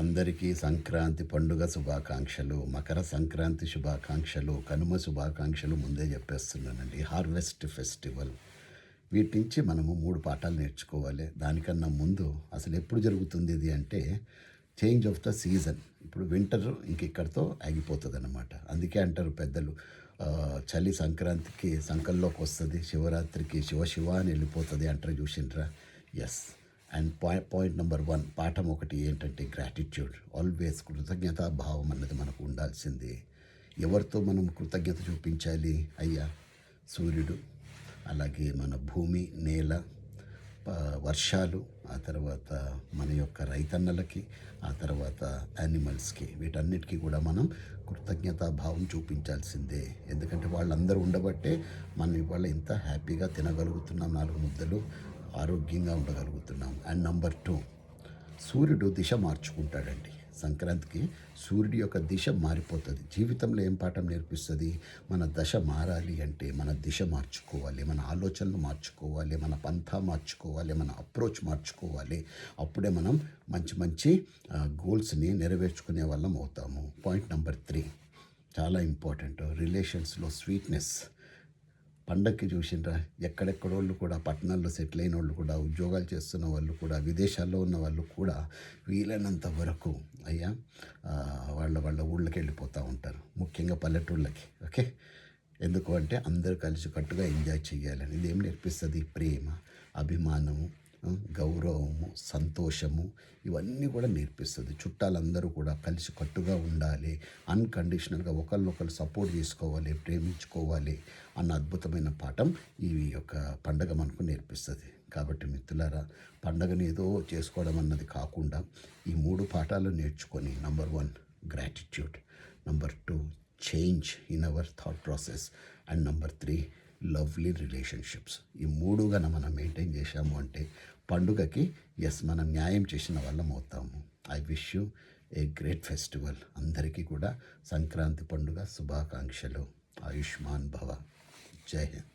అందరికీ సంక్రాంతి పండుగ శుభాకాంక్షలు, మకర సంక్రాంతి శుభాకాంక్షలు, కనుమ శుభాకాంక్షలు ముందే చెప్పేస్తున్నానండి. హార్వెస్ట్ ఫెస్టివల్ వీటి నుంచి మనము 3 పాఠాలు నేర్చుకోవాలి. దానికన్నా ముందు అసలు ఎప్పుడు జరుగుతుంది ఇది అంటే చేంజ్ ఆఫ్ ద సీజన్. ఇప్పుడు వింటర్ ఇంక ఇక్కడితో ఆగిపోతుందన్నమాట. అందుకే అంటారు పెద్దలు, చలి సంక్రాంతికి సంకల్లోకి వస్తుంది, శివరాత్రికి శివ అని వెళ్ళిపోతుంది అంటారు. చూసిండ్రా? ఎస్. అండ్ పాయింట్ నెంబర్ 1 పాఠం ఒకటి ఏంటంటే గ్రాటిట్యూడ్. ఆల్వేస్ కృతజ్ఞతా భావం అన్నది మనకు ఉండాల్సిందే. ఎవరితో మనం కృతజ్ఞత చూపించాలి? అయ్యా సూర్యుడు, అలాగే మన భూమి, నేల, వర్షాలు, ఆ తర్వాత మన యొక్క రైతన్నలకి, ఆ తర్వాత యానిమల్స్కి, వీటన్నిటికీ కూడా మనం కృతజ్ఞతా భావం చూపించాల్సిందే. ఎందుకంటే వాళ్ళందరూ ఉండబట్టే మనం ఇవాళ ఇంత హ్యాపీగా తినగలుగుతున్నాం, 4 ముద్దలు ఆరోగ్యంగా ఉండగలుగుతున్నాం. అండ్ నెంబర్ 2, సూర్యుడు దిశ మార్చుకుంటాడండి. సంక్రాంతికి సూర్యుడి యొక్క దిశ మారిపోతుంది. జీవితంలో ఏం పాఠం నేర్పిస్తుంది? మన దశ మారాలి అంటే మన దిశ మార్చుకోవాలి, మన ఆలోచనలు మార్చుకోవాలి, మన పంథా మార్చుకోవాలి, మన అప్రోచ్ మార్చుకోవాలి. అప్పుడే మనం మంచి మంచి గోల్స్ని నెరవేర్చుకునే వాళ్ళం అవుతాము. పాయింట్ నెంబర్ 3 చాలా ఇంపార్టెంట్. రిలేషన్స్లో స్వీట్నెస్. పండక్కి చూసిండ్రా, ఎక్కడెక్కడోళ్ళు కూడా, పట్టణాల్లో సెటిల్ అయిన వాళ్ళు కూడా, ఉద్యోగాలు చేస్తున్న వాళ్ళు కూడా, విదేశాల్లో ఉన్న వాళ్ళు కూడా వీలైనంత వరకు అయ్యా వాళ్ళ ఊళ్ళకి వెళ్ళిపోతూ ఉంటారు. ముఖ్యంగా పల్లెటూళ్ళకి. ఓకే, ఎందుకు అంటే అందరూ కలిసి కట్టుగా ఎంజాయ్ చేయాలని. ఇది ఏం నేర్పిస్తుంది? ప్రేమ, అభిమానము, గౌరవము, సంతోషము, ఇవన్నీ కూడా నేర్పిస్తుంది. చుట్టాలందరూ కూడా కలిసి కట్టుగా ఉండాలి, అన్కండిషనల్గా ఒకరినొకరు సపోర్ట్ చేసుకోవాలి, ప్రేమించుకోవాలి అన్న అద్భుతమైన పాఠం ఈ యొక్క పండగ మనకు నేర్పిస్తుంది. కాబట్టి మిత్రులారా, పండగని ఏదో చేసుకోవడం అన్నది కాకుండా ఈ 3 పాఠాలు నేర్చుకొని, number 1 gratitude, number 2 change in our thought process, and number 3 lovely relationships. ఈ 3 గన మనం మెయింటైన్ చేశాము అంటే పండుగకి మనం న్యాయం చేసిన వాళ్ళం అవుతాము. I wish you a great festival. అందరికీ కూడా సంక్రాంతి పండుగ శుభాకాంక్షలు. ఆయుష్మాన్ భవ. జై హింద్.